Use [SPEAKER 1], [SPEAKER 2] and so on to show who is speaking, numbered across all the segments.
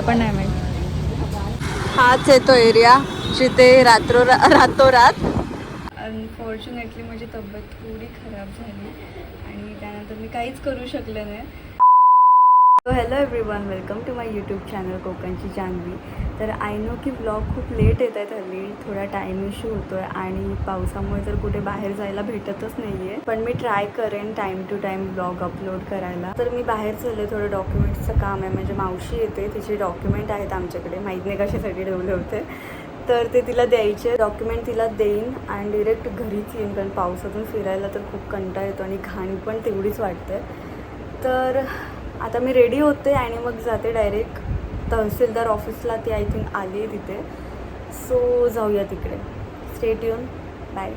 [SPEAKER 1] मला पण नाही माहीत.
[SPEAKER 2] हाच आहे तो एरिया जिथे रातोरात
[SPEAKER 1] अनफॉर्च्युनेटली माझी तब्येत थोडी खराब झाली आणि त्यानंतर मी काहीच करू शकले नाही. So hello everyone, welcome to my YouTube channel कोकणची जान्हवी. तर आय नो की व्लॉग खूप लेट येत आहेत हल्ली, थोडा टाईम इश्यू होतो आहे आणि पावसामुळे तर कुठे बाहेर जायला भेटतच नाही आहे. पण मी ट्राय करेन time to time vlog upload करायला. तर मी बाहेर चालले, थोडं डॉक्युमेंट्सचं काम आहे. म्हणजे मावशी येते, तिचे डॉक्युमेंट आहेत आमच्याकडे, माहीत नाही कशासाठी ठेवले होते, तर ते तिला द्यायचे. डॉक्युमेंट तिला देईन आणि डिरेक्ट घरीच येईन, कारण पावसातून फिरायला तर खूप कंटाळा येतो आणि घाण पण तेवढीच वाटते. तर आता मी रेडी होते आणि मग जाते डायरेक्ट तहसीलदार ऑफिसला. ती आय थिंक आली आहे तिथे, सो जाऊया तिकडे. Stay tune, bye.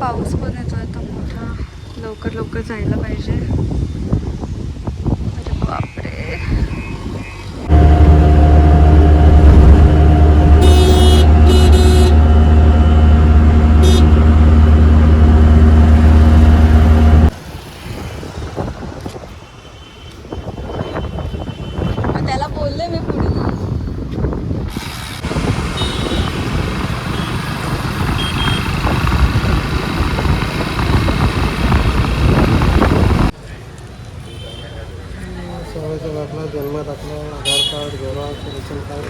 [SPEAKER 1] पाऊस पण येतो आता मोठा, लवकर लवकर जायला पाहिजे. अरे बापरे. त्याला बोलले मी पुढे.
[SPEAKER 3] दाखला, जन्म दाखला, आधार कार्ड, झेरॉक्स, रेशन कार्ड,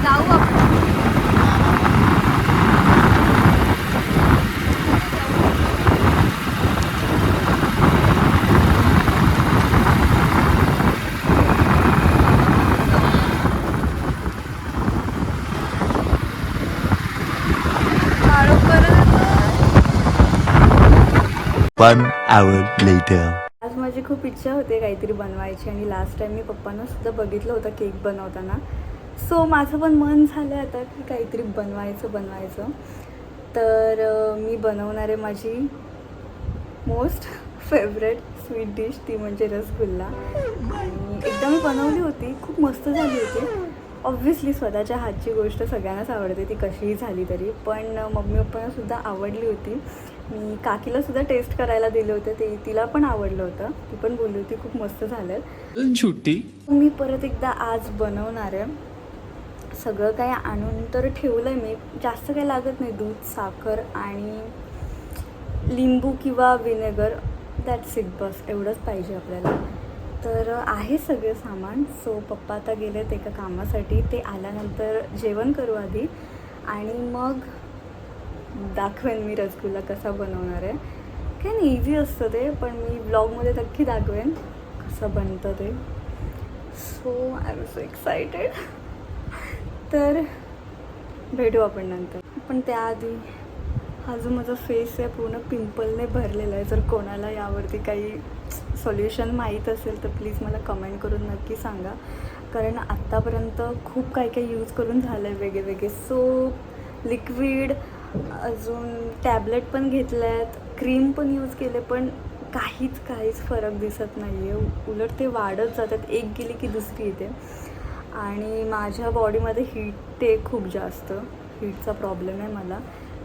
[SPEAKER 1] जाऊ आपण.
[SPEAKER 4] One hour later.
[SPEAKER 1] आज माझी खूप इच्छा होते काहीतरी बनवायची आणि लास्ट टाइम मी पप्पांना सुद्धा बघितलं होतं केक बनवताना. सो माझं पण मन झालं आता की काहीतरी बनवायचं. तर मी बनवणार आहे माझी मोस्ट फेवरेट स्वीट डिश, ती म्हणजे रसगुल्ला. आणि एकदा मी बनवली होती, खूप मस्त झाली होती. ऑब्व्हियसली स्वतःच्या हातची गोष्ट सगळ्यांनाच आवडते, ती कशीही झाली तरी. पण मम्मी पप्पांनासुद्धा आवडली होती. मी काकीलासुद्धा टेस्ट करायला दिले होते, ते तिला पण आवडलं होतं. ती पण बोलली होती खूप मस्त झालं.
[SPEAKER 4] छुट्टी
[SPEAKER 1] मी परत एकदा आज बनवणार आहे. सगळं काही आणून तर ठेवलं आहे मी, जास्त काही लागत नाही. दूध, साखर आणि लिंबू किंवा विनेगर, दॅट्स इट, बस एवढंच पाहिजे आपल्याला. तर आहे सगळं सामान. सो पप्पा आता गेलेत एका कामासाठी, ते आल्यानंतर जेवण करू आधी आणि मग दाखवेन मी रसगुल्ला कसा बनवणार आहे. काय नाही, इझी असतं ते, पण मी ब्लॉगमध्ये नक्की दाखवेन कसं बनतं ते. So I am so excited. तर भेटू आपण नंतर. पण त्याआधी हा जो माझा फेस आहे पूर्ण पिंपलने भरलेला आहे. जर कोणाला यावरती काही सोल्युशन माहीत असेल तर प्लीज मला कमेंट करून नक्की सांगा, कारण आत्तापर्यंत खूप काही यूज करून झालं आहे वेगळे. सोप, लिक्विड, अजून टॅबलेट पण घेतल्या आहेत, क्रीम पण यूज केले, पण काहीच फरक दिसत नाही आहे. उलट ते वाढत जातात, एक गेली की दुसरी येते. आणि माझ्या बॉडीमध्ये हीट आहे खूप जास्त, हीटचा प्रॉब्लेम आहे मला.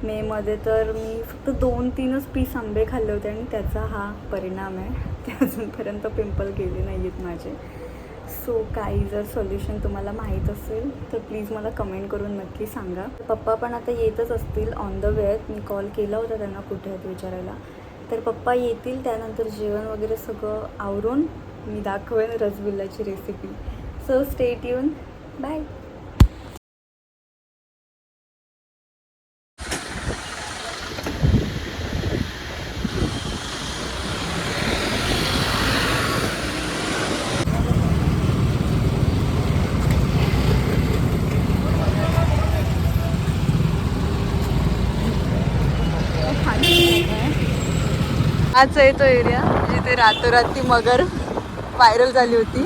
[SPEAKER 1] मेमध्ये तर मी फक्त 2-3च पीस आंबे खाल्ले होते आणि त्याचा हा परिणाम आहे. ते अजूनपर्यंत पिंपल गेले नाही आहेत माझे. सो काही जर सोल्युशन तुम्हाला माहीत असेल तर प्लीज मला कमेंट करून नक्की सांगा. पप्पा पण आता येतच असतील, ऑन द वे आहेत. मी कॉल केला होता त्यांना कुठे आहेत विचारायला. तर पप्पा येतील, त्यानंतर जेवण वगैरे सगळं आवरून मी दाखवेन रसगुल्ल्याची recipe. So stay tune, bye.
[SPEAKER 2] हाच आहे तो एरिया जिथे रातोरात ती मगर व्हायरल झाली होती.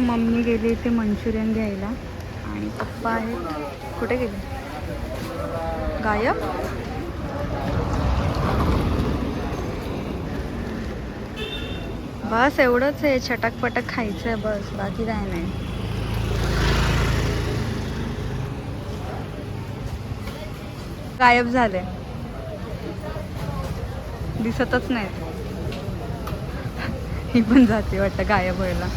[SPEAKER 1] मम्मी गेली ते मंचुरियन घ्यायला आणि पप्पा आहेत कुठे गेले गायब. बस एवढंच आहे, चटकपटक खायचं आहे बस, बाकी काय नाही. गायब झाले, दिसतच नाहीत. ही पण जाते वाटतं गायब व्हायला.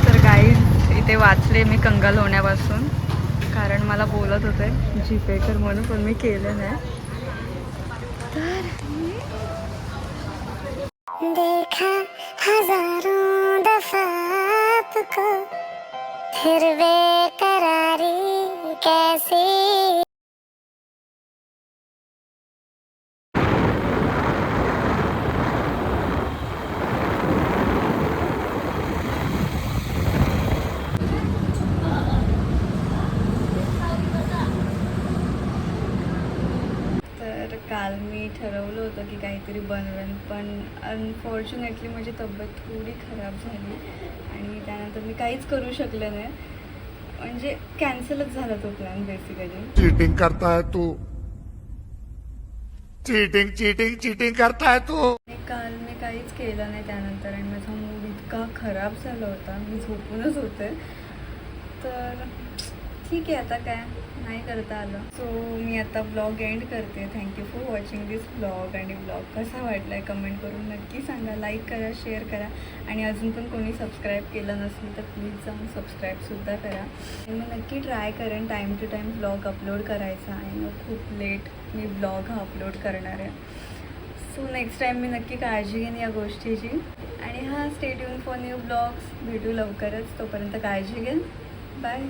[SPEAKER 1] तर गाईज इथे वाचले मी कंगाल होण्यापासून, कारण मला बोलत होते जीपे कर म्हणून, पण मी केलं नाही.
[SPEAKER 5] देखा हजारों दफा आपको, फिर बेकरारी कैसी.
[SPEAKER 1] तर काल मी ठरवलं होतं की काहीतरी बनवेन, पण अनफॉर्च्युनेटली माझी तब्येत थोडी खराब झाली आणि त्यानंतर मी काहीच करू शकले नाही. म्हणजे कॅन्सलच झाला तो प्लॅन बेसिकली.
[SPEAKER 6] चीटिंग करता है तू, चीटिंग चीटिंग चीटिंग करता है तू.
[SPEAKER 1] आणि काल मी काहीच केलं नाही त्यानंतर, आणि माझा मूड इतका खराब झाला होता, मी झोपूनच होते. तर ठीक आहे, आता काय नाही करता आलं. सो मी आता ब्लॉग एंड करते. Thank you for watching this blog. आणि ब्लॉग कसा वाटला आहे कमेंट करून नक्की सांगा. लाईक करा, शेअर करा, आणि अजून पण कोणी सबस्क्राईब केलं नसेल तर प्लीज जाऊन सबस्क्राईबसुद्धा करा. आणि मी नक्की ट्राय करेन time to time blog upload करायचा, आणि मग खूप लेट मी ब्लॉग हा अपलोड करणार आहे. सो नेक्स्ट टाईम मी नक्की काळजी घेईन या गोष्टीची. आणि हां, stay tune for new blogs. भेटू लवकरच, तोपर्यंत काळजी घेईन. बाय.